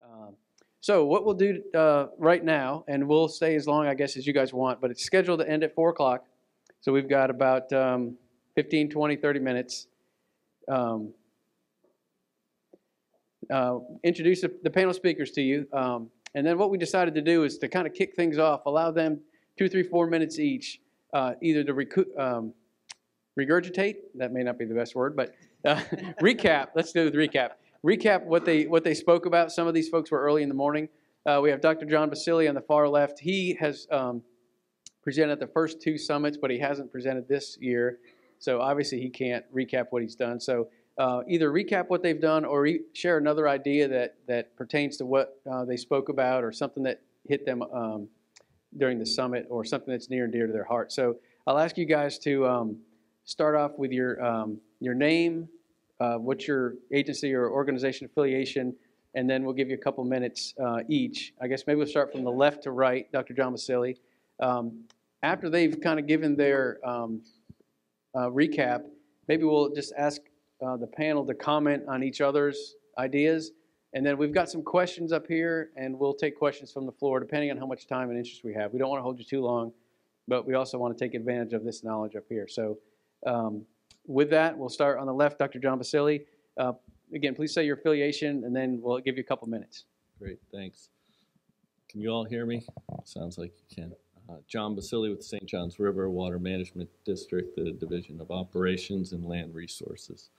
Um, so what we'll do right now, and we'll stay as long, I guess, as you guys want, but it's scheduled to end at 4 o'clock. So we've got about 15, 20, 30 minutes. Um, introduce the panel speakers to you. And then what we decided to do is to kind of kick things off, allow them 2, 3, 4 minutes each, either to regurgitate, that may not be the best word, but recap, let's do the recap. Recap what they spoke about. Some of these folks were early in the morning. We have Dr. John Basili on the far left. He has presented at the first 2 summits, but he hasn't presented this year. So obviously he can't recap what he's done. So either recap what they've done or share another idea that pertains to what they spoke about or something that hit them during the summit or something that's near and dear to their heart. So I'll ask you guys to start off with your name, what's your agency or organization affiliation, and then we'll give you a couple minutes each. I guess maybe we'll start from the left to right, Dr. John Basili. After they've kind of given their recap, maybe we'll just ask the panel to comment on each other's ideas, and then we've got some questions up here, and we'll take questions from the floor depending on how much time and interest we have. We don't want to hold you too long, but we also want to take advantage of this knowledge up here. So with that, we'll start on the left, Dr. John Basili. Again, please say your affiliation, and then we'll give you a couple minutes. Great, thanks. Can you all hear me? Sounds like you can. John Basili with St. Johns River Water Management District, the Division of Operations and Land Resources.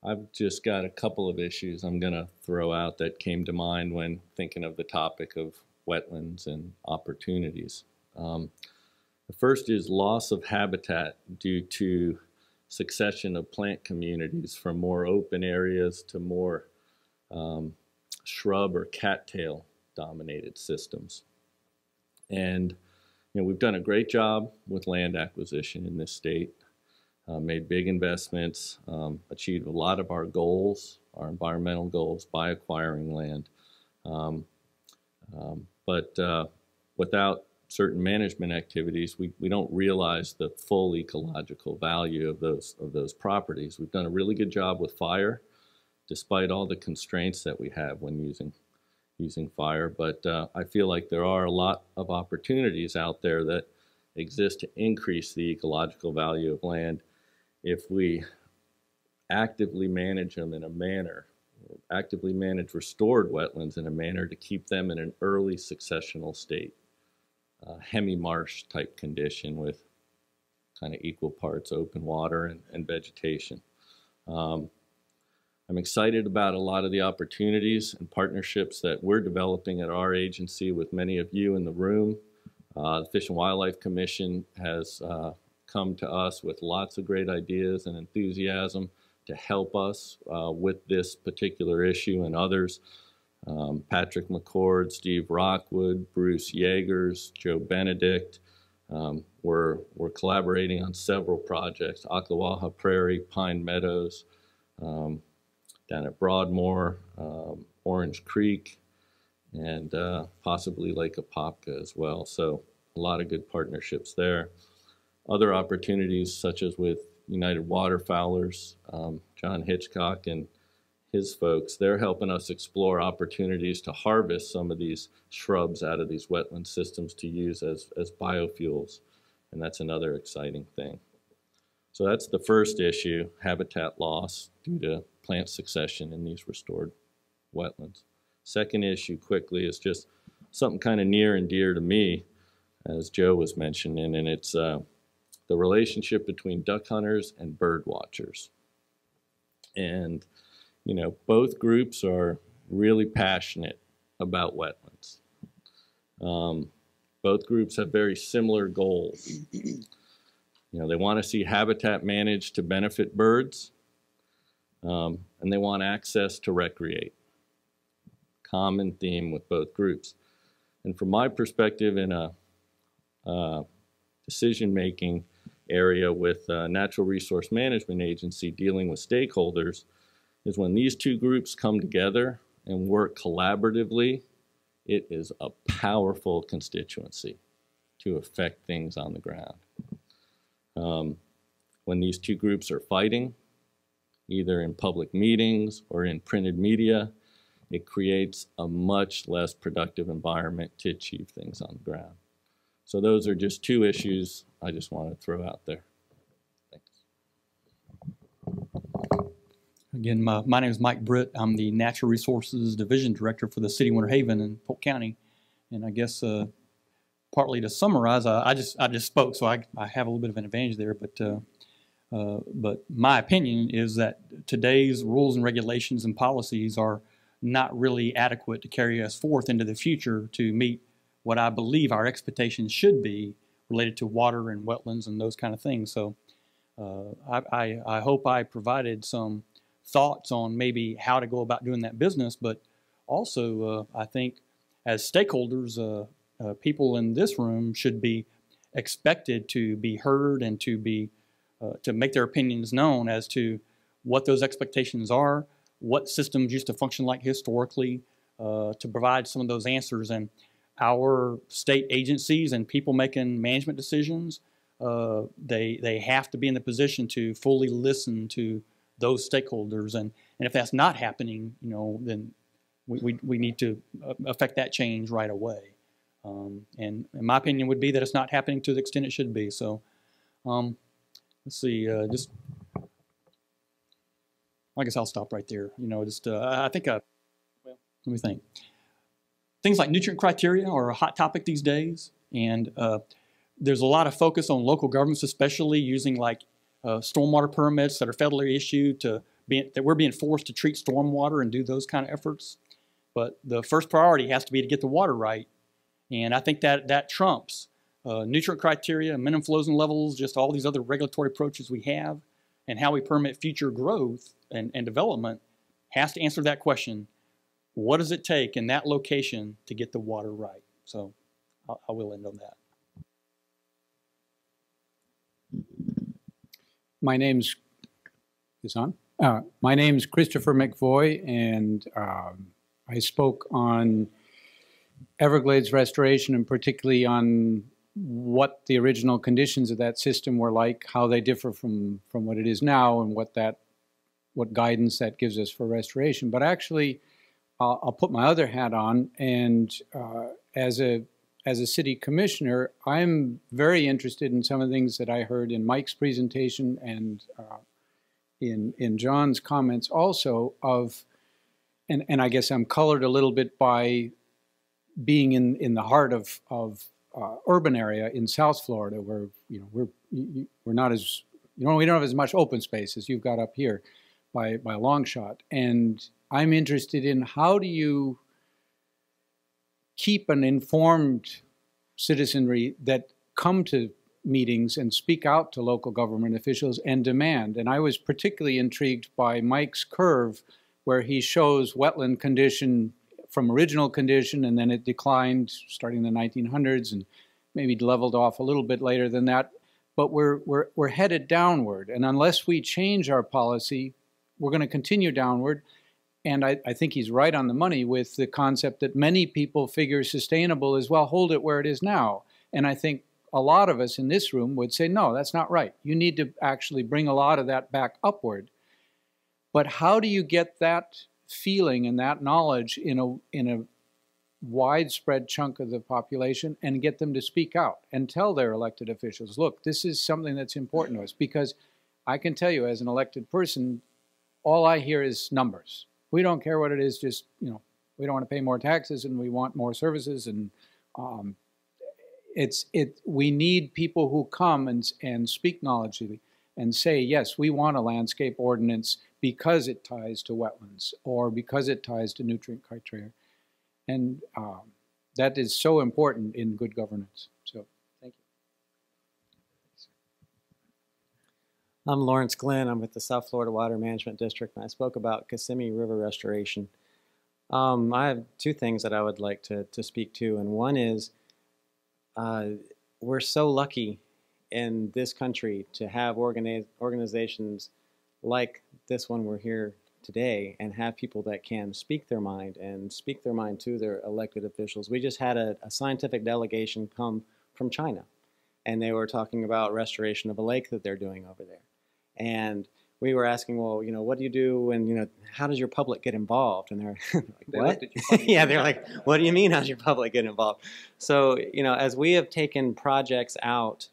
I've just got a couple of issues I'm going to throw out that came to mind when thinking of the topic of wetlands and opportunities. The first is loss of habitat due to succession of plant communities from more open areas to more shrub or cattail dominated systems. And we've done a great job with land acquisition in this state, made big investments, achieved a lot of our goals, our environmental goals, by acquiring land. But without certain management activities, we don't realize the full ecological value of those properties. We've done a really good job with fire, despite all the constraints that we have when using fire. But I feel like there are a lot of opportunities out there that exist to increase the ecological value of land if we actively manage them in a manner, actively manage restored wetlands in a manner to keep them in an early successional state. Hemi-marsh type condition with kind of equal parts open water and vegetation. I'm excited about a lot of the opportunities and partnerships that we're developing at our agency with many of you in the room. The Fish and Wildlife Commission has come to us with lots of great ideas and enthusiasm to help us with this particular issue and others. Patrick McCord, Steve Rockwood, Bruce Yeagers, Joe Benedict. We're collaborating on several projects, Ocklawaha Prairie, Pine Meadows, down at Broadmoor, Orange Creek, and possibly Lake Apopka as well. So a lot of good partnerships there. Other opportunities such as with United Waterfowlers, John Hitchcock and his folks, they're helping us explore opportunities to harvest some of these shrubs out of these wetland systems to use as biofuels, and that's another exciting thing. So that's the first issue, habitat loss due to plant succession in these restored wetlands. Second issue quickly is just something kind of near and dear to me, as Joe was mentioning, and it's the relationship between duck hunters and bird watchers. And both groups are really passionate about wetlands. Both groups have very similar goals. They want to see habitat managed to benefit birds, and they want access to recreate. Common theme with both groups. And from my perspective in a decision-making area with a natural resource management agency dealing with stakeholders, is when these two groups come together and work collaboratively, it is a powerful constituency to affect things on the ground. When these two groups are fighting, either in public meetings or in printed media, it creates a much less productive environment to achieve things on the ground. So those are just two issues I just want to throw out there. Thanks. Again, my name is Mike Britt. I'm the Natural Resources Division Director for the City of Winter Haven in Polk County. And I guess partly to summarize, I just spoke, so I have a little bit of an advantage there. But my opinion is that today's rules and regulations and policies are not really adequate to carry us forth into the future to meet what I believe our expectations should be related to water and wetlands and those kind of things. So I hope I provided some thoughts on maybe how to go about doing that business, but also I think as stakeholders, people in this room should be expected to be heard and to make their opinions known as to what those expectations are, what systems used to function like historically, to provide some of those answers. And our state agencies and people making management decisions, they have to be in the position to fully listen to those stakeholders. And if that's not happening, then we need to affect that change right away. And my opinion would be that it's not happening to the extent it should be. So let's see, I guess I'll stop right there. I think, well, let me think. Things like nutrient criteria are a hot topic these days, and there's a lot of focus on local governments, especially using like stormwater permits that are federally issued that we're being forced to treat stormwater and do those kind of efforts. But the first priority has to be to get the water right, and I think that trumps nutrient criteria, minimum flows and levels, just all these other regulatory approaches we have, and how we permit future growth and development has to answer that question. What does it take in that location to get the water right? So I will end on that. My name's Christopher McVoy, and I spoke on Everglades restoration, and particularly on what the original conditions of that system were like, how they differ from what it is now, and what guidance that gives us for restoration. But actually, I'll put my other hat on, and as a city commissioner, I'm very interested in some of the things that I heard in Mike's presentation and in John's comments also and I guess I'm colored a little bit by being in the heart of urban area in South Florida, where we're not as we don't have as much open space as you've got up here by a long shot. And I'm interested in how do you keep an informed citizenry that come to meetings and speak out to local government officials and demand. And I was particularly intrigued by Mike's curve, where he shows wetland condition from original condition, and then it declined starting in the 1900s and maybe leveled off a little bit later than that. But we're headed downward, and unless we change our policy, we're going to continue downward. And I think he's right on the money with the concept that many people figure sustainable as well, hold it where it is now. And I think a lot of us in this room would say, no, that's not right. You need to actually bring a lot of that back upward. But how do you get that feeling and that knowledge in a widespread chunk of the population and get them to speak out and tell their elected officials, look, this is something that's important to us? Because I can tell you, as an elected person, all I hear is numbers. We don't care what it is, just, we don't want to pay more taxes and we want more services. And we need people who come and speak knowledgeably and say, yes, we want a landscape ordinance because it ties to wetlands or because it ties to nutrient criteria. And that is so important in good governance. So thank you. I'm Lawrence Glenn. I'm with the South Florida Water Management District, and I spoke about Kissimmee River restoration. I have two things that I would like to speak to, and one is we're so lucky in this country to have organizations like this one we're here today and have people that can speak their mind and speak their mind to their elected officials. We just had a scientific delegation come from China, and they were talking about restoration of a lake that they're doing over there. And we were asking, well, you know, what do you do when, you know, how does your public get involved? And they're like, They what? looked at you funny. Yeah, they're like, what do you mean, how's your public get involved? So, you know, as we have taken projects out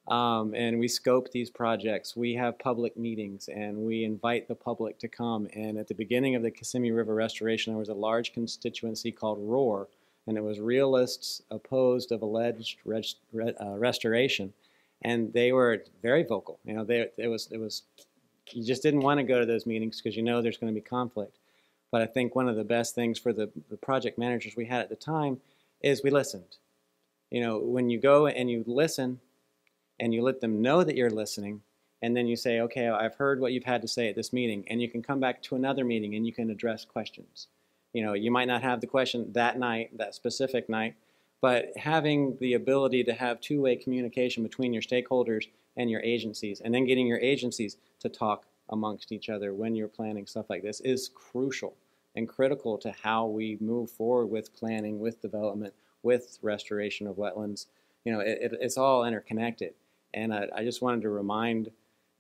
and we scope these projects, we have public meetings and we invite the public to come. And at the beginning of the Kissimmee River restoration, there was a large constituency called ROAR, and it was realists opposed of alleged restoration. And they were very vocal. You know, it was you just didn't want to go to those meetings because you know there's going to be conflict. But I think one of the best things for the project managers we had at the time is we listened. You know, when you go and you listen and you let them know that you're listening, and then you say, okay, I've heard what you've had to say at this meeting, and you can come back to another meeting and you can address questions. You know, you might not have the question that night, that specific night, but having the ability to have two-way communication between your stakeholders and your agencies, and then getting your agencies to talk amongst each other when you're planning stuff like this is crucial and critical to how we move forward with planning, with development, with restoration of wetlands. You know, it's all interconnected. And I just wanted to remind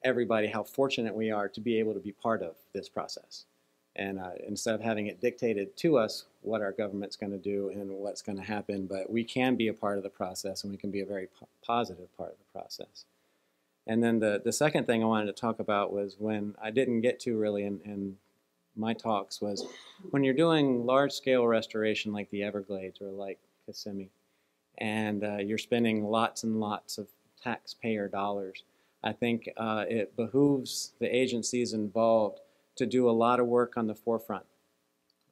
everybody how fortunate we are to be able to be part of this process. And instead of having it dictated to us what our government's going to do and what's going to happen, but we can be a part of the process, and we can be a very positive part of the process. And then the second thing I wanted to talk about was when I didn't get to really in my talks was when you're doing large-scale restoration like the Everglades or like Kissimmee, and you're spending lots and lots of taxpayer dollars, I think it behooves the agencies involved to do a lot of work on the forefront.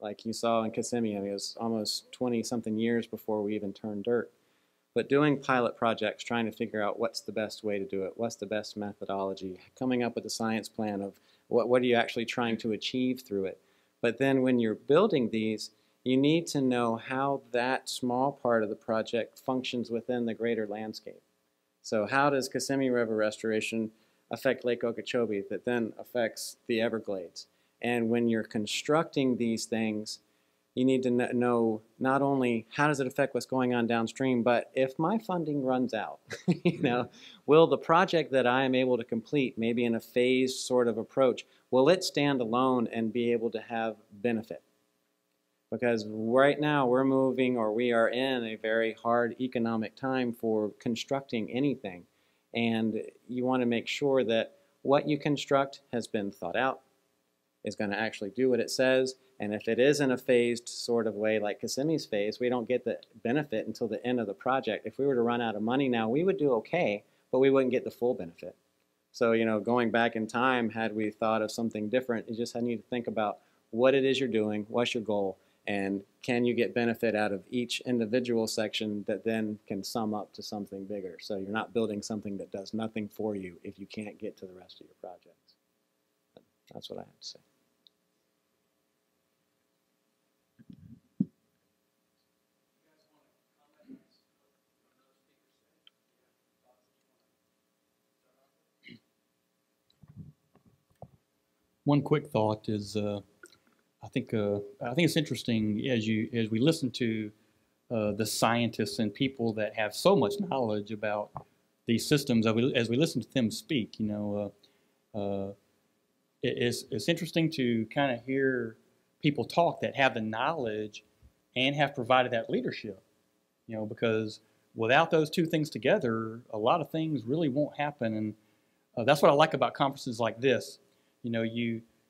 Like you saw in Kissimmee, I mean, it was almost 20-something years before we even turned dirt. But doing pilot projects, trying to figure out what's the best way to do it, what's the best methodology, coming up with a science plan of what are you actually trying to achieve through it. But then when you're building these, you need to know how that small part of the project functions within the greater landscape. So how does Kissimmee River restoration affect Lake Okeechobee that then affects the Everglades? And when you're constructing these things, you need to know not only how does it affect what's going on downstream, but if my funding runs out, you know, will the project that I am able to complete, maybe in a phased sort of approach, will it stand alone and be able to have benefit? Because right now we're moving, or we are in a very hard economic time for constructing anything. And you want to make sure that what you construct has been thought out, is going to actually do what it says. And if it is in a phased sort of way like Kissimmee's phase, we don't get the benefit until the end of the project. If we were to run out of money now, we would do okay, but we wouldn't get the full benefit. So, you know, going back in time, had we thought of something different, you just need to think about what it is you're doing, what's your goal, and can you get benefit out of each individual section that then can sum up to something bigger. So you're not building something that does nothing for you if you can't get to the rest of your projects. That's what I have to say. One quick thought is, I think it's interesting as we listen to the scientists and people that have so much knowledge about these systems. As we listen to them speak, you know, it's interesting to kind of hear people talk that have the knowledge and have provided that leadership. You know, because without those two things together, a lot of things really won't happen. And that's what I like about conferences like this. You know,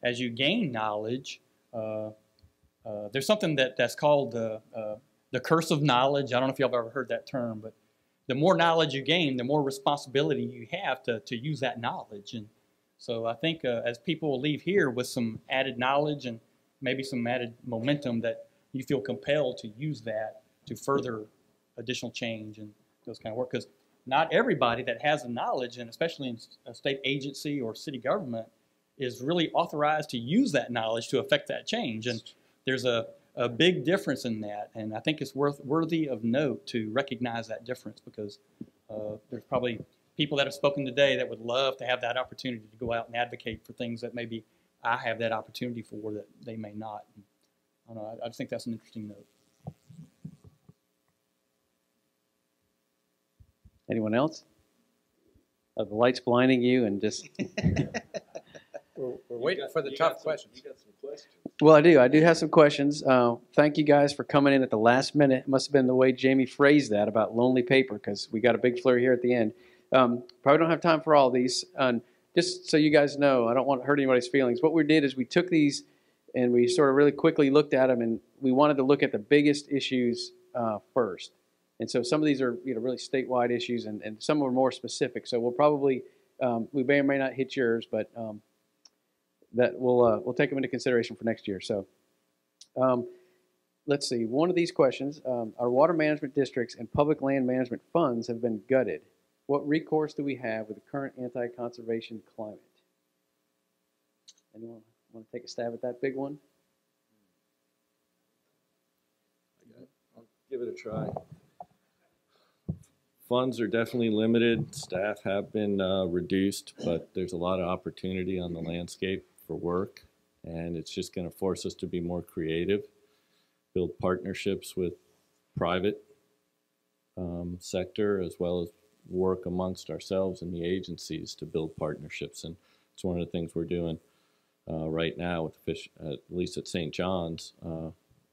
as you gain knowledge, there's something that's called the curse of knowledge. I don't know if y'all have ever heard that term, but the more knowledge you gain, the more responsibility you have to use that knowledge. And so I think as people leave here with some added knowledge and maybe some added momentum, that you feel compelled to use that to further additional change and those kind of work. Because not everybody that has the knowledge, and especially in a state agency or city government, is really authorized to use that knowledge to affect that change. And there's a big difference in that. And I think it's worthy of note to recognize that difference, because there's probably people that have spoken today that would love to have that opportunity to go out and advocate for things that maybe I have that opportunity for that they may not. I don't know, I just think that's an interesting note. Anyone else? Are the lights blinding you and just... We're waiting for the tough questions. You got some questions. Well, I do. I do have some questions. Thank you guys for coming in at the last minute. It must have been the way Jamie phrased that about lonely paper, because we got a big flurry here at the end. Probably don't have time for all these. Just so you guys know, I don't want to hurt anybody's feelings. What we did is we took these and we sort of really quickly looked at them, and we wanted to look at the biggest issues first. And so some of these are really statewide issues, and some are more specific. So we'll probably we may or may not hit yours, but that we'll take them into consideration for next year. So let's see. One of these questions: our water management districts and public land management funds have been gutted. What recourse do we have with the current anti-conservation climate? Anyone want to take a stab at that big one? I'll give it a try. Funds are definitely limited. Staff have been reduced, but there's a lot of opportunity on the landscape for work, and it's just going to force us to be more creative, build partnerships with private sector, as well as work amongst ourselves and the agencies to build partnerships. And it's one of the things we're doing right now with the fish, at least at St. John's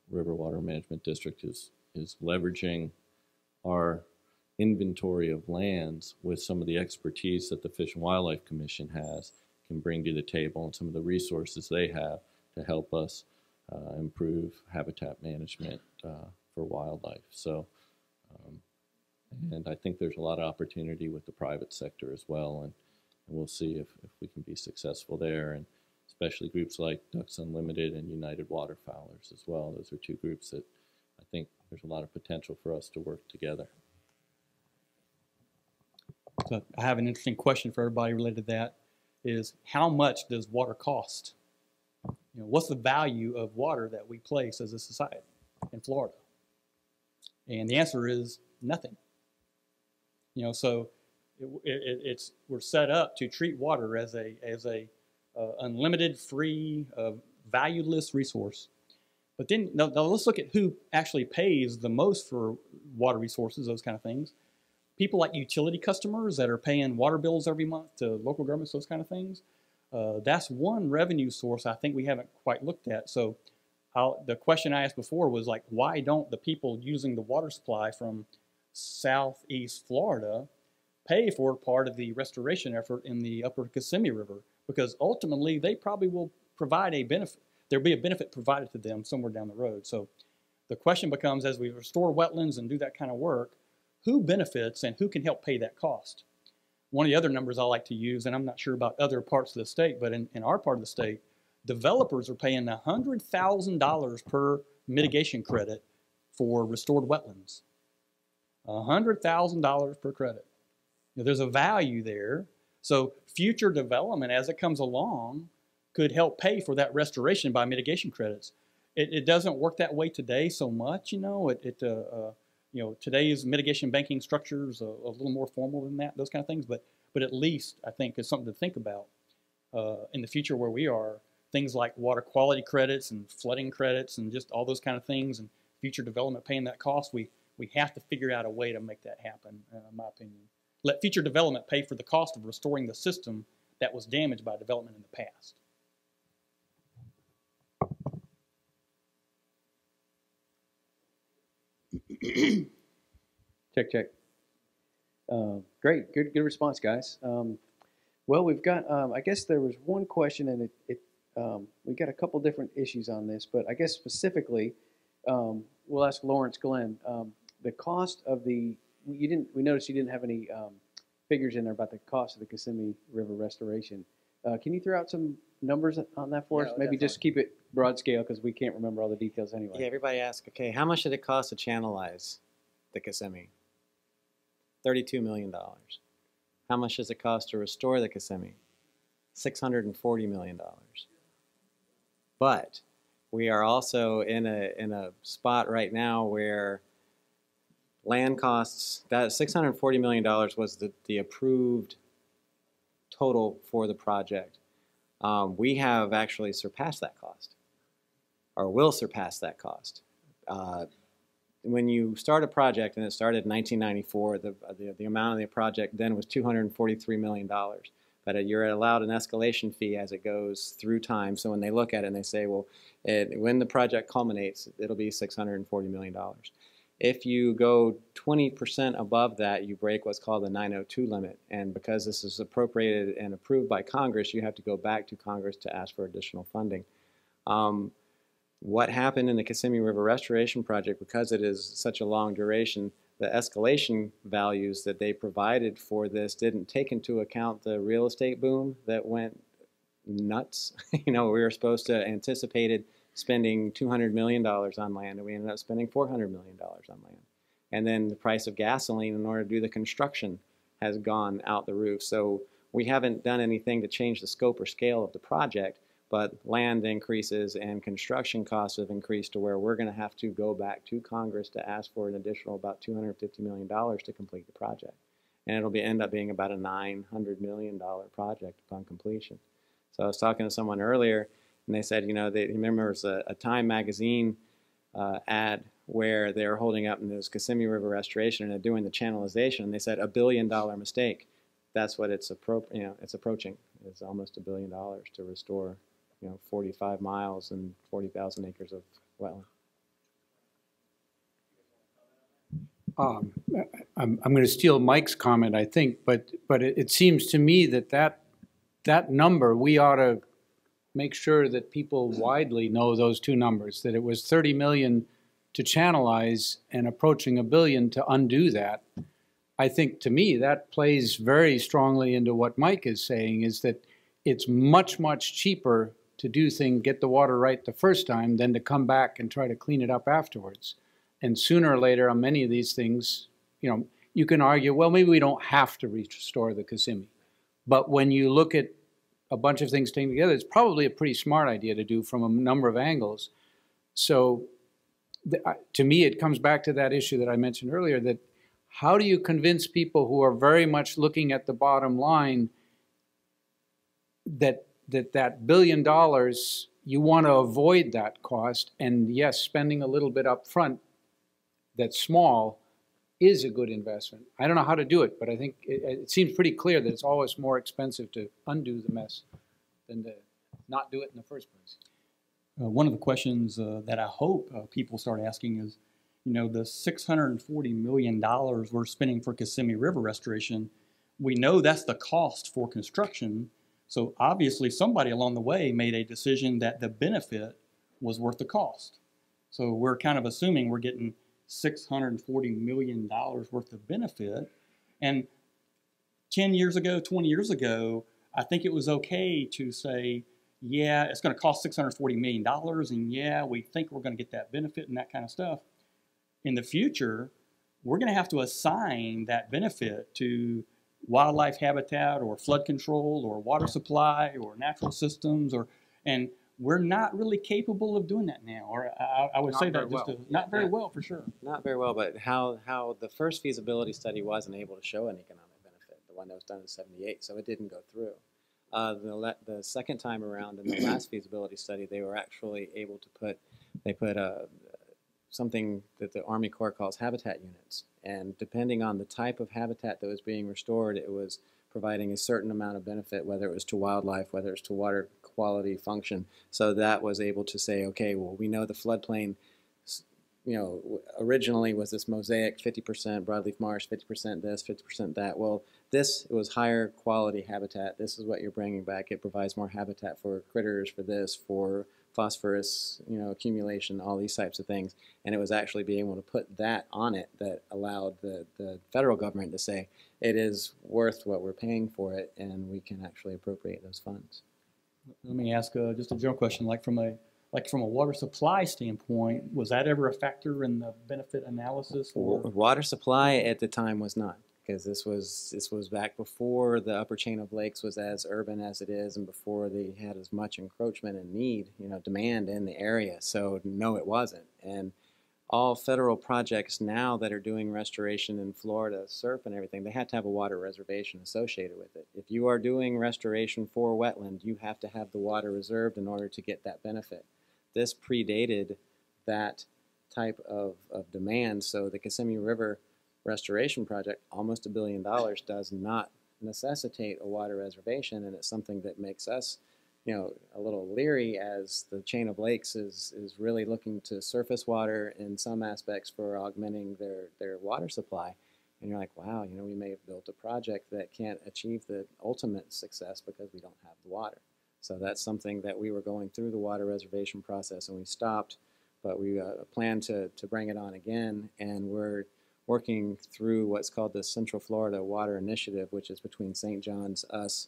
River Water Management District, is leveraging our inventory of lands with some of the expertise that the Fish and Wildlife Commission can bring to the table, and some of the resources they have to help us improve habitat management for wildlife. So, and I think there's a lot of opportunity with the private sector as well, and we'll see if we can be successful there, and especially groups like Ducks Unlimited and United Waterfowlers as well. Those are two groups that I think there's a lot of potential for us to work together. So I have an interesting question for everybody related to that, is how much does water cost? What's the value of water that we place as a society in Florida? And the answer is nothing. So we're set up to treat water as a unlimited, free, valueless resource. But then now let's look at who actually pays the most for water resources, those kind of things. People like utility customers that are paying water bills every month to local governments, those kind of things. That's one revenue source I think we haven't quite looked at. So the question I asked before was like, why don't the people using the water supply from southeast Florida pay for part of the restoration effort in the upper Kissimmee River? Because ultimately they probably will provide a benefit. There'll be a benefit provided to them somewhere down the road. So the question becomes, as we restore wetlands and do that kind of work, who benefits and who can help pay that cost? One of the other numbers I like to use, and I'm not sure about other parts of the state, but in our part of the state, developers are paying $100,000 per mitigation credit for restored wetlands. $100,000 per credit. There's a value there. So future development, as it comes along, could help pay for that restoration by mitigation credits. It doesn't work that way today so much, today's mitigation banking structures a little more formal than that, those kind of things. But at least I think it's something to think about in the future where we are. Things like water quality credits and flooding credits and just all those kind of things, and future development paying that cost. We have to figure out a way to make that happen, in my opinion. Let future development pay for the cost of restoring the system that was damaged by development in the past. Check. Great, good response, guys. Well, we've got. I guess there was one question, and we got a couple different issues on this, but I guess specifically, we'll ask Lawrence Glenn. The cost of we noticed you didn't have any figures in there about the cost of the Kissimmee River restoration. Can you throw out some numbers on that for us? Maybe definitely. just keep it broad scale, because we can't remember all the details anyway. Yeah, everybody asks, okay, how much did it cost to channelize the Kissimmee? $32 million. How much does it cost to restore the Kissimmee? $640 million. But we are also in a spot right now where land costs, that $640 million was the approved total for the project. We have actually surpassed that cost, or will surpass that cost. When you start a project, and it started in 1994, the amount of the project then was $243 million. but you're allowed an escalation fee as it goes through time. So when they look at it and they say, well, when the project culminates, it'll be $640 million. If you go 20% above that, you break what's called the 902 limit. And because this is appropriated and approved by Congress, you have to go back to Congress to ask for additional funding. What happened in the Kissimmee River Restoration Project, because it is such a long duration, the escalation values that they provided for this didn't take into account the real estate boom that went nuts. You know, we were supposed to anticipated spending $200 million on land, and we ended up spending $400 million on land. And then the price of gasoline in order to do the construction has gone out the roof. So we haven't done anything to change the scope or scale of the project, but land increases and construction costs have increased to where we're going to have to go back to Congress to ask for an additional about $250 million to complete the project. And it'll end up being about a $900 million project upon completion. So I was talking to someone earlier, and they said, you know, they remember it was a Time magazine ad where they were holding up in this Kissimmee River restoration and they're doing the channelization, and they said $1 billion mistake. That's what it's approaching. It's almost $1 billion to restore, you know, 45 miles and 40,000 acres of wetland. I'm going to steal Mike's comment, I think, but it seems to me that number, we ought to make sure that people widely know those two numbers, that it was 30 million to channelize and approaching $1 billion to undo that. I think, to me, that plays very strongly into what Mike is saying, is that it's much, much cheaper to get the water right the first time than to come back and try to clean it up afterwards. And sooner or later on many of these things, you know, you can argue, well, maybe we don't have to restore the Kissimmee. But when you look at a bunch of things taken together, it's probably a pretty smart idea to do from a number of angles. So to me, it comes back to that issue that I mentioned earlier, that how do you convince people who are very much looking at the bottom line that $1 billion, you want to avoid that cost, and yes, spending a little bit up front that's small is a good investment. I don't know how to do it, but I think it seems pretty clear that it's always more expensive to undo the mess than to not do it in the first place. One of the questions that I hope people start asking is, you know, the $640 million we're spending for Kissimmee River restoration, we know that's the cost for construction. So obviously somebody along the way made a decision that the benefit was worth the cost. So we're kind of assuming we're getting $640 million worth of benefit. And 10 years ago, 20 years ago, I think it was okay to say, yeah, it's going to cost $640 million, and yeah, we think we're going to get that benefit and that kind of stuff. In the future, we're going to have to assign that benefit to wildlife habitat or flood control or water supply or natural systems, and we're not really capable of doing that now. Or I would say that just not very well, for sure. Not very well, but how the first feasibility study wasn't able to show an economic benefit, the one that was done in '78, so it didn't go through. The second time around in the last feasibility study, they were actually able to put something that the Army Corps calls habitat units. And depending on the type of habitat that was being restored, it was providing a certain amount of benefit, whether it was to wildlife, whether it's to water quality function. So that was able to say, okay, well, we know the floodplain, you know, originally was this mosaic, 50% broadleaf marsh, 50% this, 50% that. Well, this was higher quality habitat. This is what you're bringing back. It provides more habitat for critters, for this, for phosphorus, you know, accumulation, all these types of things. And it was actually being able to put that on it that allowed the federal government to say it is worth what we're paying for it, and we can actually appropriate those funds. Let me ask just a general question, like from a water supply standpoint, was that ever a factor in the benefit analysis? Or? Water supply at the time was not, because this was back before the upper chain of lakes was as urban as it is, and before they had as much encroachment and need, you know, demand in the area. So no, it wasn't. And all federal projects now that are doing restoration in Florida, surf and everything, they have to have a water reservation associated with it. If you are doing restoration for wetland, you have to have the water reserved in order to get that benefit. This predated that type of demand, so the Kissimmee River Restoration Project, almost $1 billion, does not necessitate a water reservation, and it's something that makes us, you know, a little leery as the chain of lakes is really looking to surface water in some aspects for augmenting their water supply. And you're like, wow, you know, we may have built a project that can't achieve the ultimate success because we don't have the water. So that's something that we were going through the water reservation process and we stopped, but we plan to bring it on again, and we're working through what's called the Central Florida Water Initiative, which is between St. John's, us,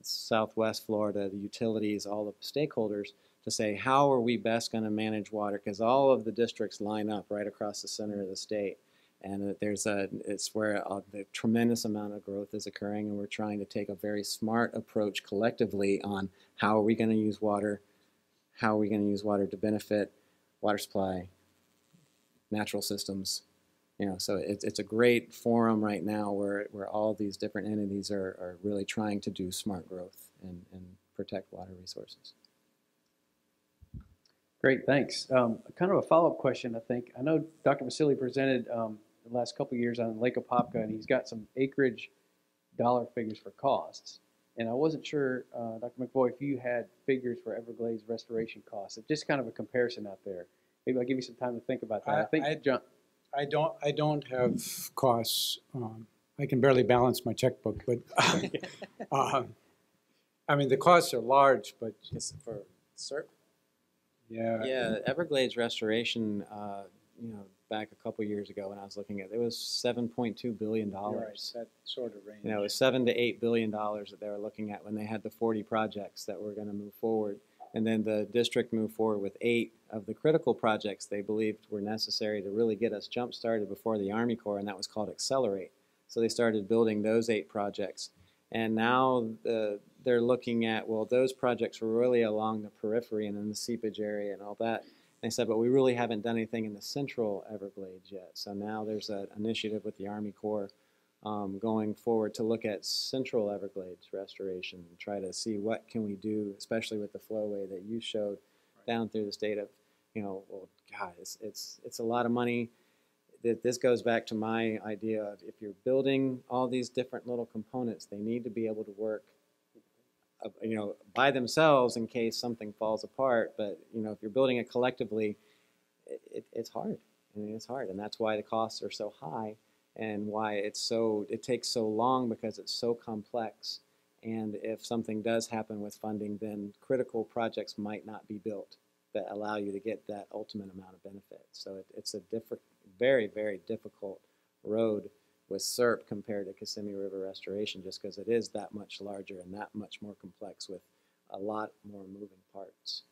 Southwest Florida, the utilities, all the stakeholders, to say how are we best going to manage water, because all of the districts line up right across the center of the state. And it's where the tremendous amount of growth is occurring, and we're trying to take a very smart approach collectively on how are we going to use water, how are we going to use water to benefit water supply, natural systems. You know, so it's a great forum right now where all these different entities are really trying to do smart growth and protect water resources. Great, thanks. Kind of a follow-up question, I think. I know Dr. Vasily presented the last couple of years on Lake Apopka, and he's got some acreage dollar figures for costs. And I wasn't sure, Dr. McVoy, if you had figures for Everglades restoration costs. It's just kind of a comparison out there. Maybe I'll give you some time to think about that. John. I don't have costs. I can barely balance my checkbook, but I mean the costs are large. But Just for CERP? yeah, Yeah, Everglades restoration, you know, back a couple years ago when I was looking at it, was $7.2 billion. right, that sort of range. You know, it was $7 to $8 billion that they were looking at when they had the 40 projects that were going to move forward. And then the district moved forward with 8 of the critical projects they believed were necessary to really get us jump-started before the Army Corps, and that was called Accelerate. So they started building those 8 projects. And now they're looking at, well, those projects were really along the periphery and in the seepage area and all that. And they said, but we really haven't done anything in the central Everglades yet. So now there's an initiative with the Army Corps going forward to look at central Everglades restoration and try to see what can we do, especially with the flowway that you showed down through the state of, you know, well, God, it's a lot of money. This goes back to my idea of if you're building all these different little components, they need to be able to work, you know, by themselves in case something falls apart. But, you know, if you're building it collectively, it's hard. I mean, it's hard, and that's why the costs are so high. And why it takes so long, because it's so complex. And if something does happen with funding, then critical projects might not be built that allow you to get that ultimate amount of benefit. So it's a very, very difficult road with CERP compared to Kissimmee River restoration, just because it is that much larger and that much more complex with a lot more moving parts.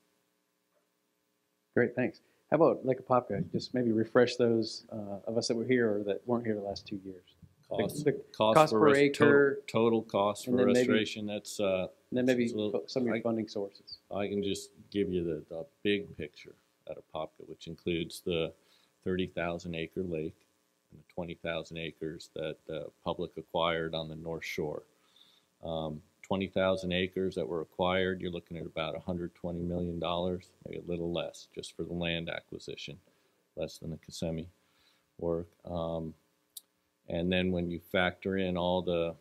Great, thanks. How about Lake Apopka? Just maybe refresh those of us that were here or that weren't here the last 2 years. Cost per acre. Total cost for restoration, that's... And then maybe some of your funding sources. I can just give you the big picture at Apopka, which includes the 30,000 acre lake and the 20,000 acres that the public acquired on the North Shore. 20,000 acres that were acquired, you're looking at about $120 million, maybe a little less, just for the land acquisition, less than the Kissimmee work. And then when you factor in all the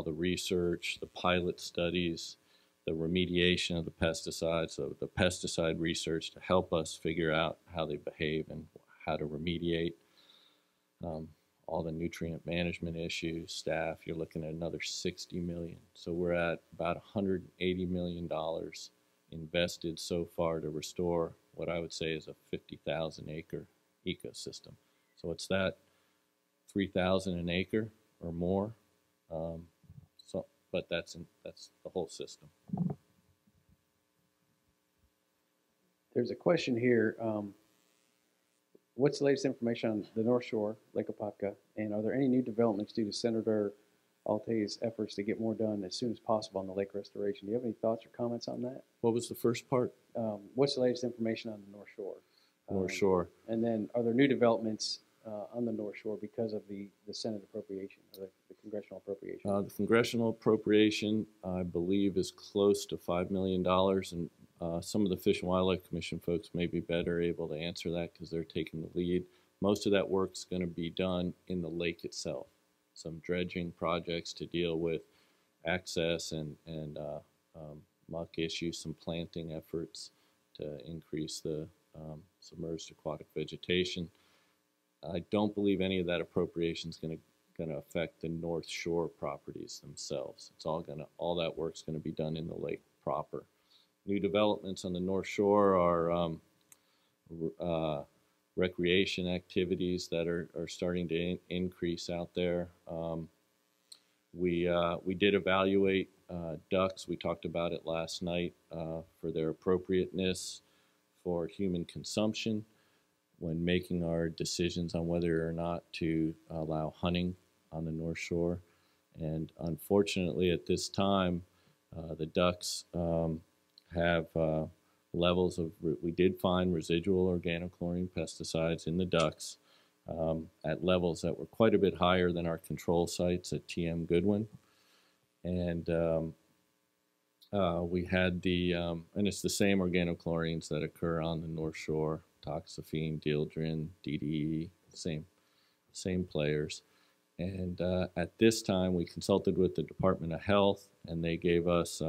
research, the pilot studies, the remediation of the pesticides, so the pesticide research to help us figure out how they behave and how to remediate, all the nutrient management issues, staff, you're looking at another $60 million. So we're at about $180 million invested so far to restore what I would say is a 50,000 acre ecosystem. So it's that 3,000 an acre or more. But that's the whole system. There's a question here. What's the latest information on the North Shore, Lake Apopka, and are there any new developments due to Senator Altay's efforts to get more done as soon as possible on the lake restoration? Do you have any thoughts or comments on that? What was the first part? What's the latest information on the North Shore? North Shore. And then are there new developments on the North Shore because of the Senate appropriation, or the congressional appropriation? The congressional appropriation, I believe, is close to $5 million, and some of the Fish and Wildlife Commission folks may be better able to answer that because they're taking the lead. Most of that work's going to be done in the lake itself. some dredging projects to deal with access and muck issues, some planting efforts to increase the submerged aquatic vegetation. I don't believe any of that appropriation is going to affect the North Shore properties themselves. It's all that work's going to be done in the lake proper. New developments on the North Shore are recreation activities that are starting to increase out there. We did evaluate ducks. We talked about it last night for their appropriateness for human consumption when making our decisions on whether or not to allow hunting on the North Shore. And unfortunately, at this time, the ducks have levels of, we did find residual organochlorine pesticides in the ducks at levels that were quite a bit higher than our control sites at TM Goodwin. And we had and it's the same organochlorines that occur on the North Shore, toxaphene, dieldrin, DDE, same players. And at this time, we consulted with the Department of Health, and they gave us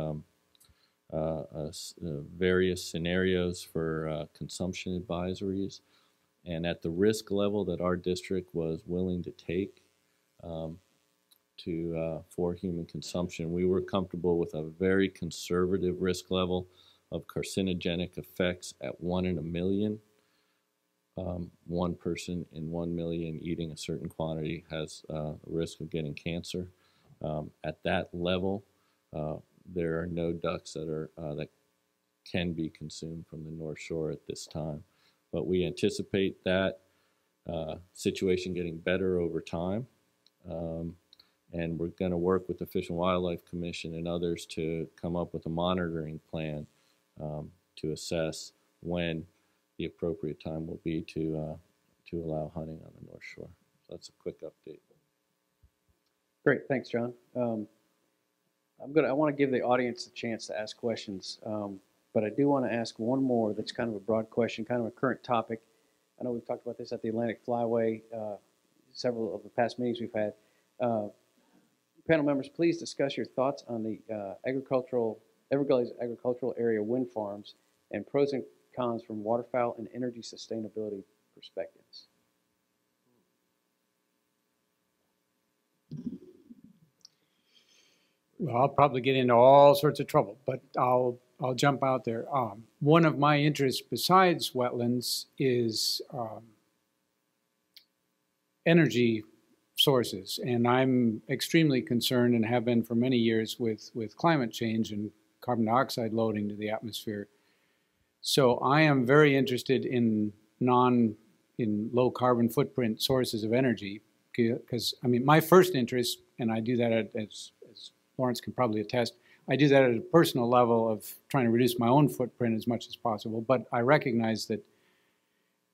various scenarios for consumption advisories. And at the risk level that our district was willing to take for human consumption, we were comfortable with a very conservative risk level of carcinogenic effects at 1 in a million. One person in 1 million eating a certain quantity has a risk of getting cancer. At that level, there are no ducks that can be consumed from the North Shore at this time. But we anticipate that situation getting better over time. And we're going to work with the Fish and Wildlife Commission and others to come up with a monitoring plan to assess when the appropriate time will be to allow hunting on the North Shore. So that's a quick update. Great, thanks, John. I want to give the audience a chance to ask questions, but I do want to ask one more that's kind of a broad question, kind of a current topic. I know we've talked about this at the Atlantic Flyway, several of the past meetings we've had. Panel members, please discuss your thoughts on the Everglades agricultural area wind farms and pros and cons from waterfowl and energy sustainability perspectives. Well, I'll probably get into all sorts of trouble, but I'll jump out there. One of my interests besides wetlands is energy sources, and I'm extremely concerned and have been for many years with climate change and carbon dioxide loading to the atmosphere. So I am very interested in low carbon footprint sources of energy, because I mean my first interest, and I do that as Lawrence can probably attest, I do that at a personal level of trying to reduce my own footprint as much as possible, but I recognize that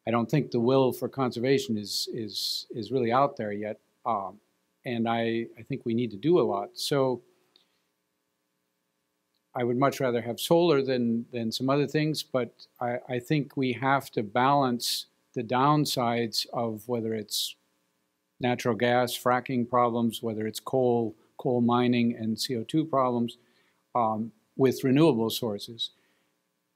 I don't think the will for conservation is really out there yet, and I think we need to do a lot. So I would much rather have solar than some other things, but I think we have to balance the downsides of whether it's natural gas, fracking problems, whether it's coal mining and CO2 problems, with renewable sources.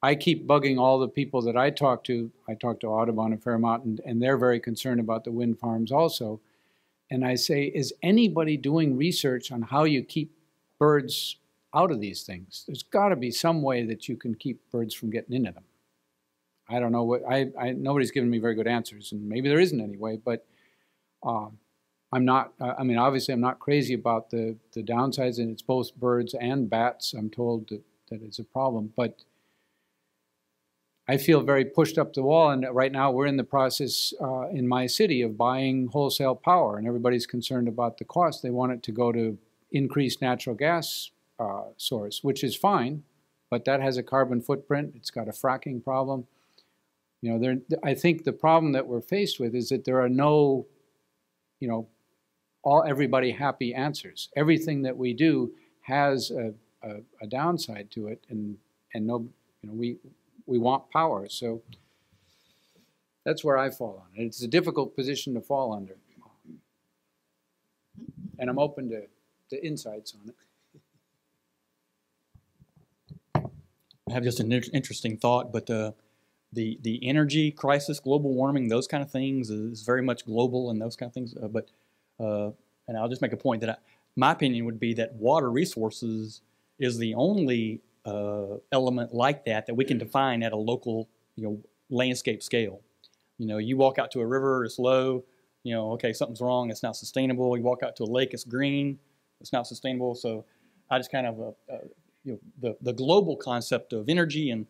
I keep bugging all the people that I talk to. I talk to Audubon a fair amount, and they're very concerned about the wind farms also. And I say, is anybody doing research on how you keep birds out of these things? There's got to be some way that you can keep birds from getting into them. I don't know what, nobody's given me very good answers, and maybe there isn't any way, but I'm not, I mean, obviously I'm not crazy about the downsides, and it's both birds and bats. I'm told that it's a problem, but I feel very pushed up the wall, and right now we're in the process in my city of buying wholesale power, and everybody's concerned about the cost. They want it to go to increased natural gas source, which is fine, but that has a carbon footprint. It's got a fracking problem. You know, I think the problem that we're faced with is that there are no, you know, everybody happy answers. Everything that we do has a downside to it, and no, you know, we want power. So that's where I fall on it. It's a difficult position to fall under. and I'm open to insights on it. I have just an interesting thought, but the energy crisis, global warming, those kind of things is very much global and those kind of things. And I'll just make a point that my opinion would be that water resources is the only element like that we can define at a local, landscape scale. You walk out to a river, it's low, okay, something's wrong, it's not sustainable. You walk out to a lake, it's green, it's not sustainable. So I just kind of, the global concept of energy and,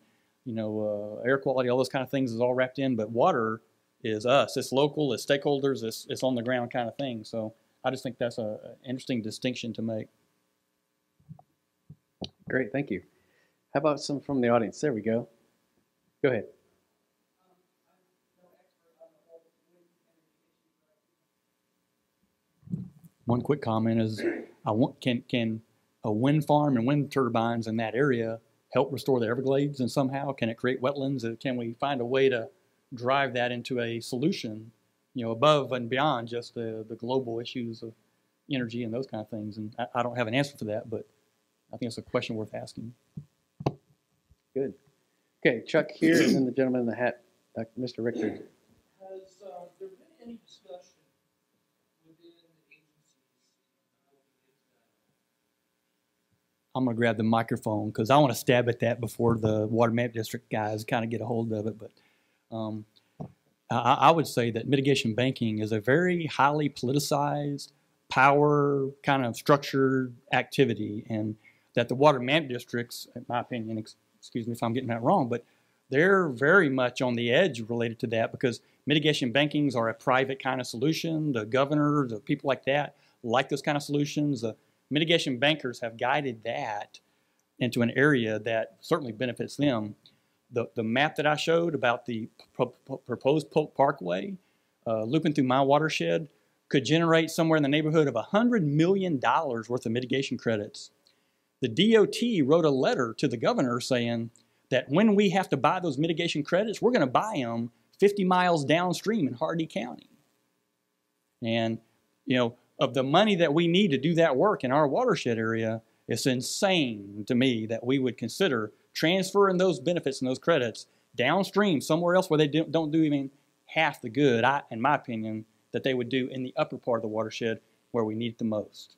air quality, all those kind of things is all wrapped in, but water is us. It's local, it's stakeholders, it's on the ground kind of thing. So I just think that's an interesting distinction to make. Great, thank you. How about some from the audience? There we go. Go ahead. One quick comment is, can a wind farm and wind turbines in that area help restore the Everglades and somehow? Can it create wetlands? Can we find a way to drive that into a solution, above and beyond just the global issues of energy and those kind of things? And I don't have an answer for that, but I think it's a question worth asking. Good. Okay, Chuck here, and then the gentleman in the hat, Mr. Richter. Has there been any discussion within agencies? I'm going to grab the microphone because I want to stab at that before the Water Management District guys kind of get a hold of it. But I would say that mitigation banking is a very highly politicized, power kind of structured activity, and that the Water Management Districts, in my opinion, excuse me if I'm getting that wrong, but they're very much on the edge related to that because mitigation bankings are a private kind of solution. The governor, the people like that like those kind of solutions. The mitigation bankers have guided that into an area that certainly benefits them. The map that I showed about the proposed Polk Parkway looping through my watershed could generate somewhere in the neighborhood of $100 million worth of mitigation credits. The DOT wrote a letter to the governor saying that when we have to buy those mitigation credits, we're going to buy them 50 miles downstream in Hardee County. And, of the money that we need to do that work in our watershed area, it's insane to me that we would consider transferring those benefits and those credits downstream somewhere else where they don't do even half the good, in my opinion, that they would do in the upper part of the watershed where we need it the most.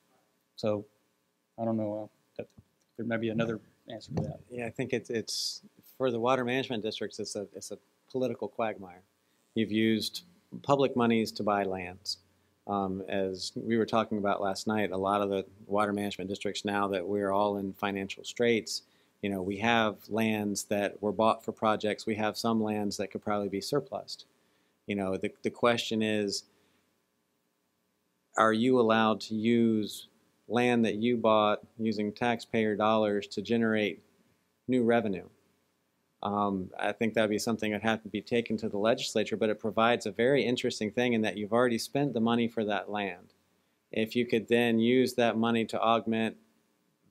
So I don't know. There may be another answer to that. Yeah, I think it's for the water management districts. It's a political quagmire. You've used public monies to buy lands. As we were talking about last night, a lot of the water management districts, now that we're all in financial straits, we have lands that were bought for projects. We have some lands that could probably be surplused. The question is, are you allowed to use land that you bought using taxpayer dollars to generate new revenue? I think that would be something that have to be taken to the legislature, but it provides a very interesting thing in that you've already spent the money for that land. If you could then use that money to augment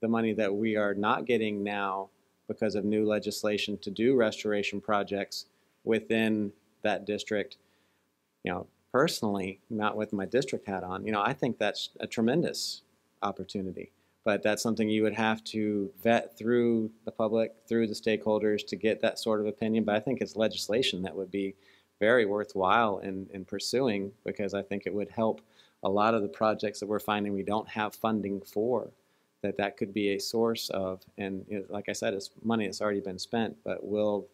the money that we are not getting now because of new legislation to do restoration projects within that district, personally, not with my district hat on, I think that's a tremendous opportunity. But that's something you would have to vet through the public, through the stakeholders to get that sort of opinion. But I think it's legislation that would be very worthwhile in pursuing, because I think it would help a lot of the projects that we're finding we don't have funding for, that could be a source of. And like I said, it's money that's already been spent, but will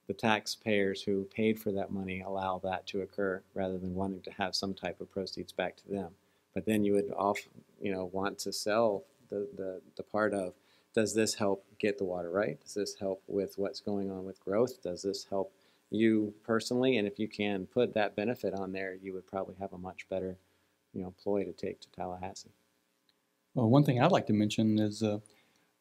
the taxpayers who paid for that money allow that to occur rather than wanting to have some type of proceeds back to them? But then you would often, want to sell the part of, does this help get the water right? Does this help with what's going on with growth? Does this help you personally? And if you can put that benefit on there, you would probably have a much better, ploy to take to Tallahassee. Well, one thing I'd like to mention is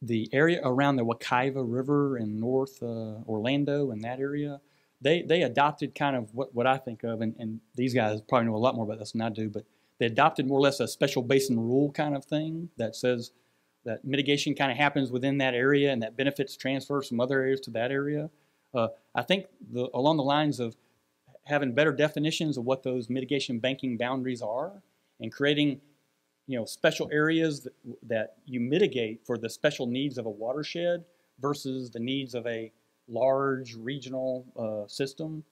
the area around the Wekiva River in North Orlando and that area. They adopted kind of what I think of, and these guys probably know a lot more about this than I do, but they adopted more or less a special basin rule kind of thing that says that mitigation kind of happens within that area and that benefits transfers from other areas to that area. I think along the lines of having better definitions of what those mitigation banking boundaries are and creating special areas that you mitigate for the special needs of a watershed versus the needs of a large regional system,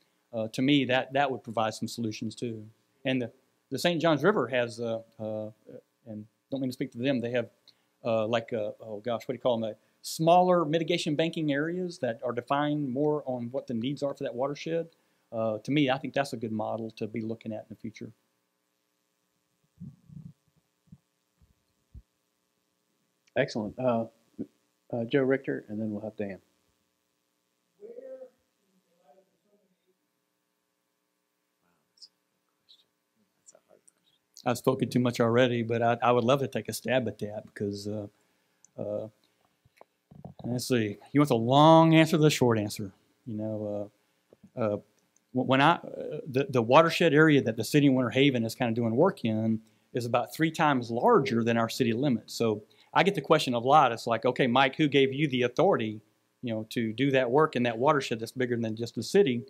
to me, that would provide some solutions too. And the St. Johns River has, and don't mean to speak to them, they have oh gosh, what do you call them? Smaller mitigation banking areas that are defined more on what the needs are for that watershed. To me, I think that's a good model to be looking at in the future. Excellent. Joe Richter, and then we'll have Dan. I've spoken too much already, but I would love to take a stab at that because, let's see, you want the long answer or the short answer? When the watershed area that the city of Winter Haven is kind of doing work in is about 3 times larger than our city limits. So I get the question a lot. It's like, okay, Mike, who gave you the authority, to do that work in that watershed that's bigger than just the city?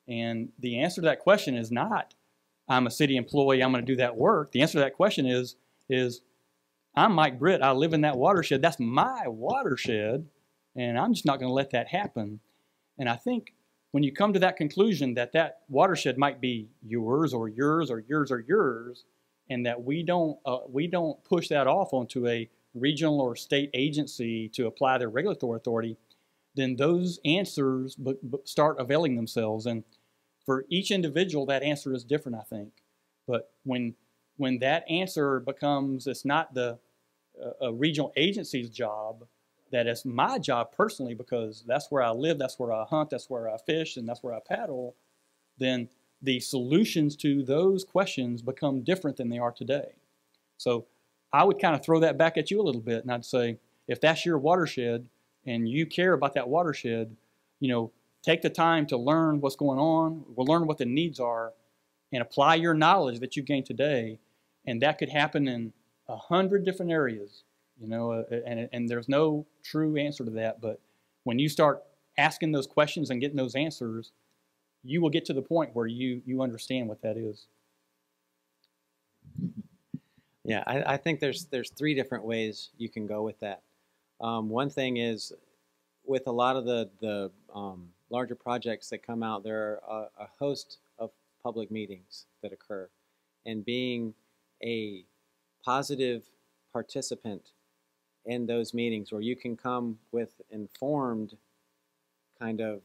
And the answer to that question is not, I'm a city employee, I'm going to do that work. The answer to that question is I'm Mike Britt, I live in that watershed. That's my watershed, and I'm just not going to let that happen. And I think when you come to that conclusion that that watershed might be yours or yours or yours or yours, and that we don't push that off onto a regional or state agency to apply their regulatory authority, then those answers start availing themselves. And for each individual, that answer is different, I think. But when that answer becomes, it's not a regional agency's job, that it's my job personally because that's where I live, that's where I hunt, that's where I fish, and that's where I paddle, then the solutions to those questions become different than they are today. So I would kind of throw that back at you a little bit, and I'd say, if that's your watershed and you care about that watershed, take the time to learn what's going on, learn what the needs are, and apply your knowledge that you gained today. And that could happen in 100 different areas, and there's no true answer to that. But when you start asking those questions and getting those answers, you will get to the point where you understand what that is. Yeah, I think there's 3 different ways you can go with that. One thing is, with a lot of the larger projects that come out, there are a host of public meetings that occur. And being a positive participant in those meetings where you can come with informed kind of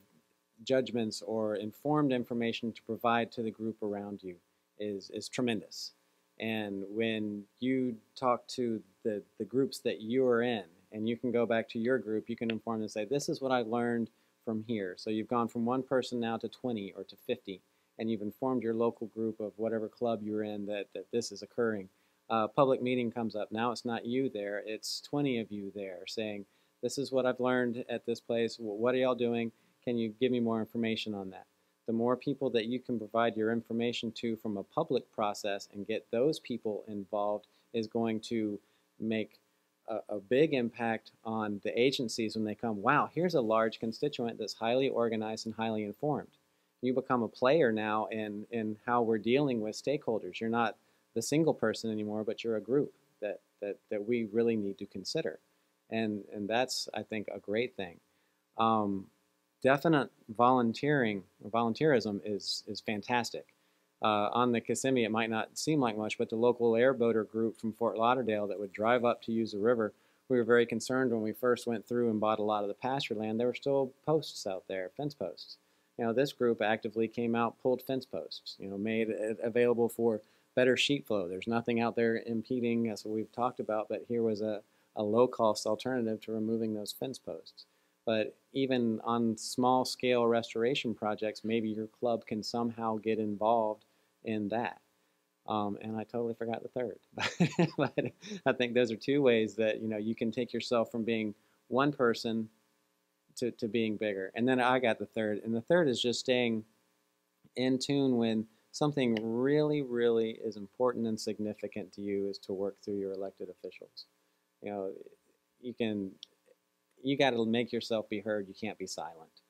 judgments or informed information to provide to the group around you is tremendous. And when you talk to the groups that you are in, and you can go back to your group, you can inform them and say, this is what I learned from here. So you've gone from 1 person now to 20 or to 50, and you've informed your local group of whatever club you're in that this is occurring. Public meeting comes up. Now it's not you there, it's 20 of you there saying, this is what I've learned at this place. What are y'all doing? Can you give me more information on that? The more people that you can provide your information to from a public process and get those people involved is going to make a big impact on the agencies when they come, wow, here's a large constituent that's highly organized and highly informed. You become a player now in how we're dealing with stakeholders. You're not the single person anymore, but you're a group that we really need to consider. And that's, I think, a great thing. Definite volunteerism is fantastic. On the Kissimmee, it might not seem like much, but the local airboater group from Fort Lauderdale that would drive up to use the river, we were very concerned when we first went through and bought a lot of the pasture land. There were still posts out there, fence posts. This group actively came out, pulled fence posts, made it available for better sheet flow. There's nothing out there impeding, as we've talked about, but here was a low-cost alternative to removing those fence posts. But even on small-scale restoration projects, maybe your club can somehow get involved in that. And I totally forgot the third. But I think those are 2 ways that you can take yourself from being 1 person to being bigger. And then I got the third. And the third is just staying in tune when something really, really is important and significant to you is to work through your elected officials. You got to make yourself be heard. You can't be silent.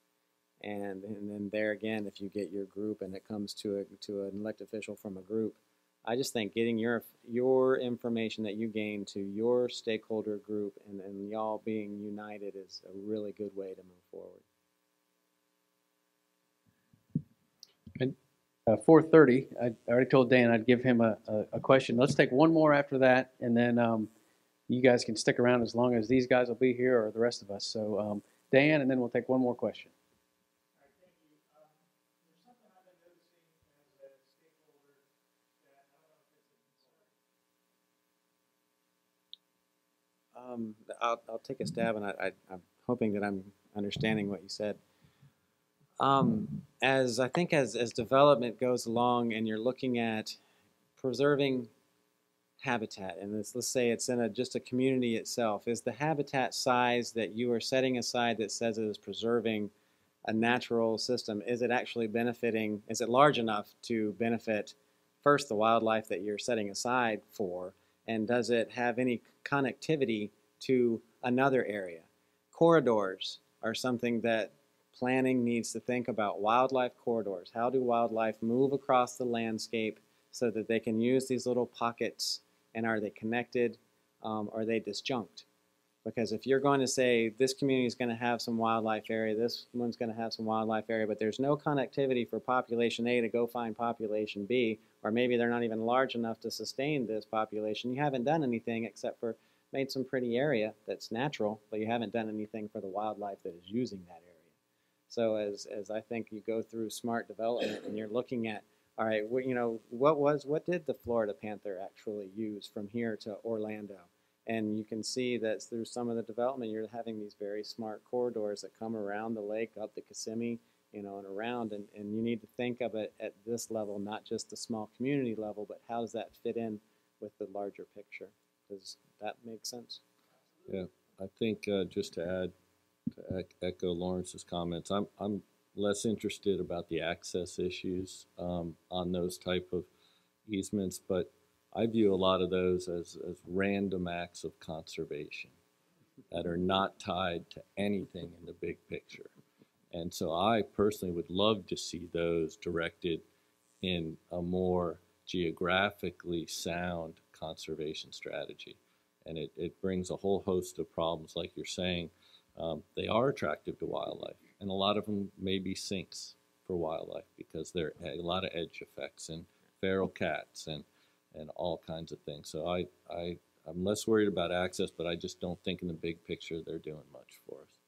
And then there again, if you get your group and it comes to an elected official from a group, I just think getting your information that you gain to your stakeholder group and y'all being united is a really good way to move forward. 4:30. I already told Dan I'd give him a question. Let's take one more after that, and then you guys can stick around as long as these guys will be here or the rest of us. So Dan, and then we'll take one more question. I'll take a stab, and I'm hoping that I'm understanding what you said. As I think as development goes along and you're looking at preserving habitat, and let's say it's in just a community itself, is the habitat size that you are setting aside that says it is preserving a natural system, is it actually benefiting, is it large enough to benefit first the wildlife that you're setting aside for, and does it have any connectivity to another area? Corridors are something that planning needs to think about. Wildlife corridors. How do wildlife move across the landscape so that they can use these little pockets, and are they connected? Are they disjunct? Because if you're going to say this community is going to have some wildlife area, this one's going to have some wildlife area, but there's no connectivity for population A to go find population B, or maybe they're not even large enough to sustain this population, you haven't done anything except for made some pretty area that's natural, but you haven't done anything for the wildlife that is using that area. So as I think you go through smart development and you're looking at, all right, what did the Florida panther actually use from here to Orlando? And you can see that through some of the development, you're having these very smart corridors that come around the lake, up the Kissimmee, and around. And you need to think of it at this level, not just the small community level, but how does that fit in with the larger picture? Does that make sense? Yeah, I think just to add, to echo Lawrence's comments, I'm less interested about the access issues on those type of easements, but I view a lot of those as random acts of conservation that are not tied to anything in the big picture. And so I personally would love to see those directed in a more geographically sound conservation strategy. And it brings a whole host of problems, like you're saying. They are attractive to wildlife, and a lot of them may be sinks for wildlife because there are a lot of edge effects and feral cats and all kinds of things. So I'm less worried about access, but I just don't think in the big picture they're doing much for us.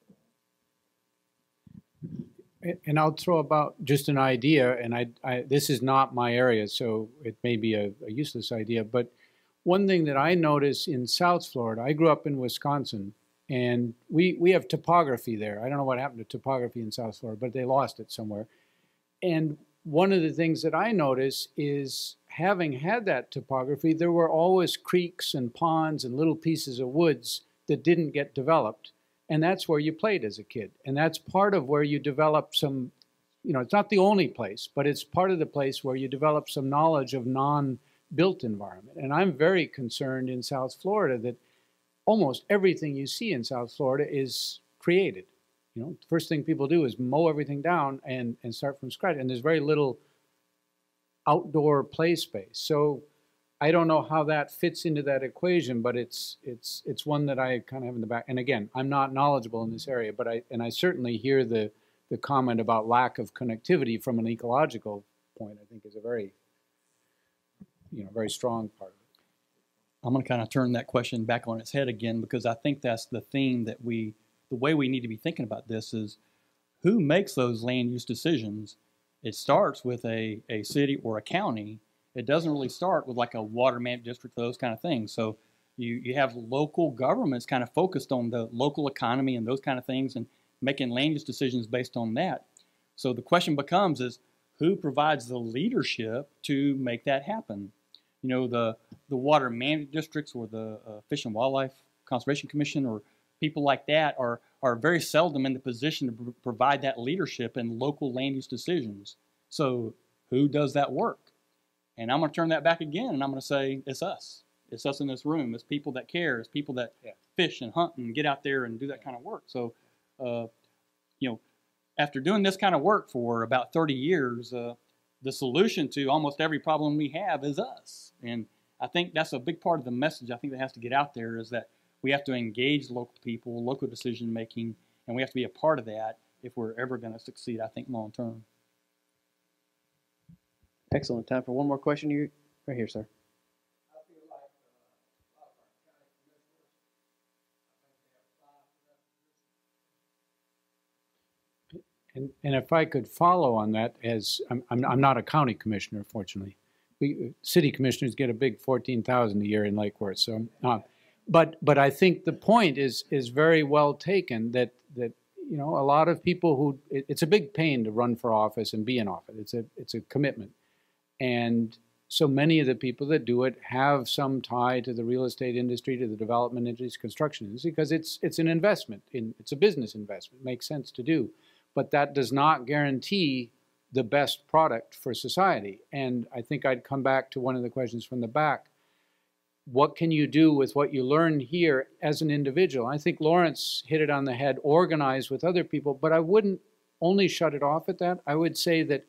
And I'll throw about just an idea, and this is not my area, so it may be a useless idea, but one thing that I notice in South Florida, I grew up in Wisconsin, and we have topography there. I don't know what happened to topography in South Florida, but they lost it somewhere. And one of the things that I notice is, having had that topography, there were always creeks and ponds and little pieces of woods that didn't get developed. And that's where you played as a kid. And that's part of where you develop some, it's not the only place, but it's part of the place where you develop some knowledge of non-built environment. And I'm very concerned in South Florida that almost everything you see in South Florida is created. The first thing people do is mow everything down and start from scratch. And there's very little outdoor play space. So I don't know how that fits into that equation, but it's one that I kind of have in the back. And again, I'm not knowledgeable in this area, but I certainly hear the comment about lack of connectivity from an ecological point. I think is a very, very strong part of it. I'm going to kind of turn that question back on its head again, because I think that's the theme that the way we need to be thinking about this is, who makes those land use decisions? It starts with a city or a county. It doesn't really start with like a water management district, those kind of things. So you have local governments kind of focused on the local economy and those kind of things and making land use decisions based on that. So the question becomes is, who provides the leadership to make that happen? The water management districts or the Fish and Wildlife Conservation Commission or people like that are very seldom in the position to provide that leadership in local land use decisions. So who does that work? And I'm going to turn that back again, and I'm going to say it's us. It's us in this room. It's people that care. It's people that fish and hunt and get out there and do that kind of work. So, after doing this kind of work for about 30 years, the solution to almost every problem we have is us. And I think that's a big part of the message I think that has to get out there, is that we have to engage local people, local decision making, and we have to be a part of that if we're ever going to succeed, I think, long term. Excellent. Time for one more question. You right here, sir. I feel like a lot of our county commissioners, I think they have 5 And if I could follow on that, as I'm not a county commissioner, fortunately. City commissioners get a big 14,000 a year in Lake Worth. So, but I think the point is very well taken. That you know, a lot of people who it's a big pain to run for office and be in office. It's a commitment, and so many of the people that do it have some tie to the real estate industry, to the development industry, construction industry, because it's an investment. It's a business investment. It makes sense to do, but that does not guarantee the best product for society. And I think I'd come back to one of the questions from the back. What can you do with what you learn here as an individual? I think Lawrence hit it on the head, organize with other people, but I wouldn't only shut it off at that. I would say that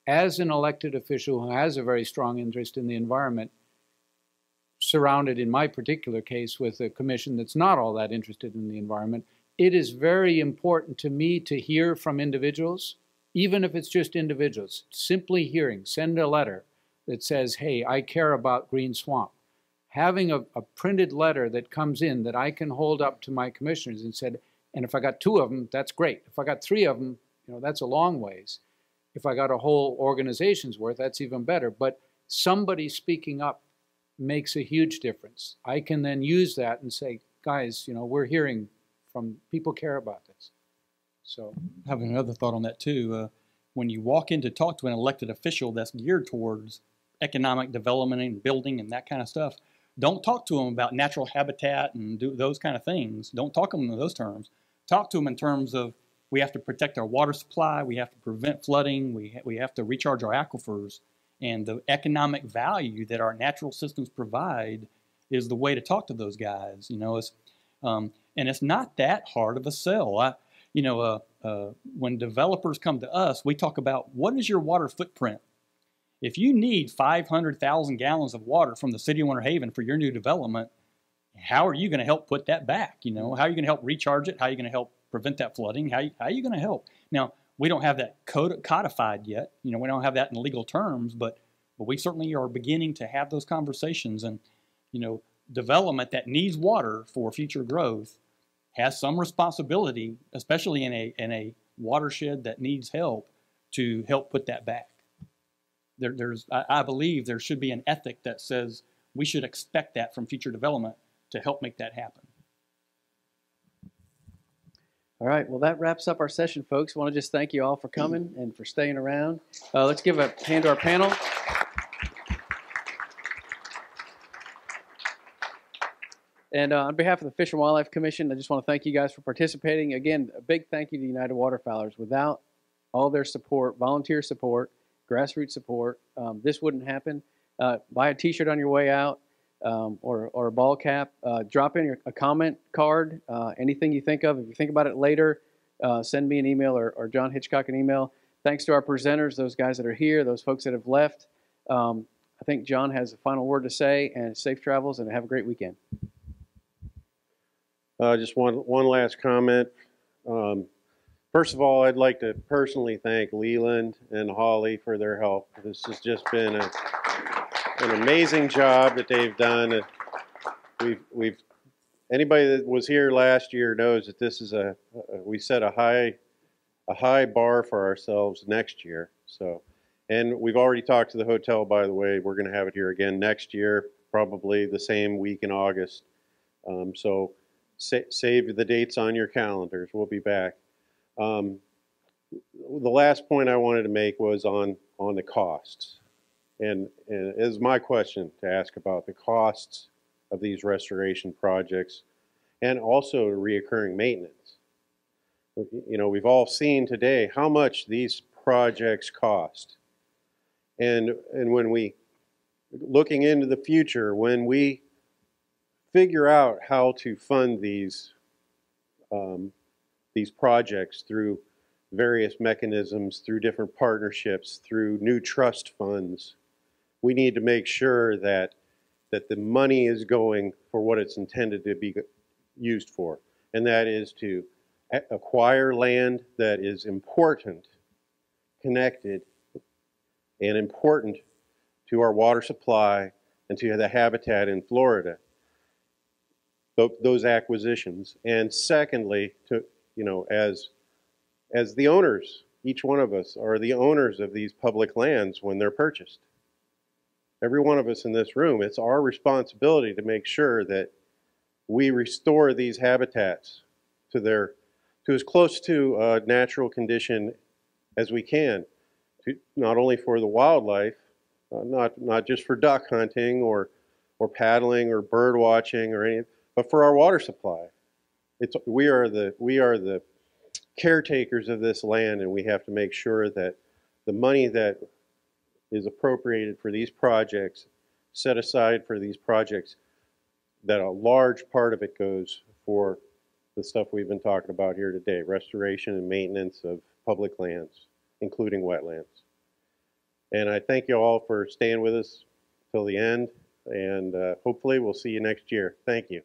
as an elected official who has a very strong interest in the environment, surrounded in my particular case with a commission that's not all that interested in the environment, it is very important to me to hear from individuals, even if it's just individuals, simply hearing, send a letter that says, hey, I care about Green Swamp. Having a printed letter that comes in that I can hold up to my commissioners and said, and if I got 2 of them, that's great. If I got 3 of them, you know, that's a long ways. If I got a whole organization's worth, that's even better. But somebody speaking up makes a huge difference. I can then use that and say, guys, you know, we're hearing from people care about this. So Having another thought on that too, when you walk in to talk to an elected official that's geared towards economic development and building and that kind of stuff, don't talk to them about natural habitat and do those kind of things. Don't talk to them in those terms. Talk to them in terms of, we have to protect our water supply, we have to prevent flooding, we have to recharge our aquifers, and the economic value that our natural systems provide is the way to talk to those guys. You know, and it's not that hard of a sell. When developers come to us, we talk about, what is your water footprint? If you need 500,000 gallons of water from the city of Winter Haven for your new development, how are you going to help put that back? You know, how are you going to help recharge it? How are you going to help prevent that flooding? How are you going to help? Now, we don't have that codified yet. You know, we don't have that in legal terms, but we certainly are beginning to have those conversations. And, you know, development that needs water for future growth has some responsibility, especially in a watershed that needs help, to help put that back. I believe there should be an ethic that says we should expect that from future development to help make that happen. All right, well, that wraps up our session, folks. I want to just thank you all for coming and for staying around. Let's give a hand to our panel. And on behalf of the Fish and Wildlife Commission, I just want to thank you guys for participating. Again, a big thank you to United Waterfowlers. Without all their support, volunteer support, grassroots support, this wouldn't happen. Buy a T-shirt on your way out, or a ball cap. Drop in a comment card, anything you think of. If you think about it later, send me an email or John Hitchcock an email. Thanks to our presenters, those guys that are here, those folks that have left. I think John has a final word to say, and safe travels, and have a great weekend. Just one last comment. First of all, I'd like to personally thank Leland and Holly for their help. This has just been an amazing job that they've done. Anybody that was here last year knows that this is we set a high bar for ourselves next year. So, and we've already talked to the hotel, by the way. We're going to have it here again next year, probably the same week in August. So save the dates on your calendars. We'll be back. The last point I wanted to make was on the costs. And it is my question to ask about the costs of these restoration projects and also reoccurring maintenance. You know, we've all seen today how much these projects cost. And when we, looking into the future, when we figure out how to fund these projects through various mechanisms, through different partnerships, through new trust funds. We need to make sure that the money is going for what it's intended to be used for, and that is to acquire land that is important, connected, and important to our water supply and to the habitat in Florida. Those acquisitions. And secondly, to, you know, as the owners, each one of us are the owners of these public lands when they're purchased. Every one of us in this room, it's our responsibility to make sure that we restore these habitats to as close to a natural condition as we can, not only for the wildlife, not just for duck hunting or paddling or bird watching or anything, but for our water supply. We are the caretakers of this land, and we have to make sure that the money that is appropriated for these projects, set aside for these projects, that a large part of it goes for the stuff we've been talking about here today, restoration and maintenance of public lands, including wetlands. And I thank you all for staying with us till the end, and hopefully we'll see you next year. Thank you.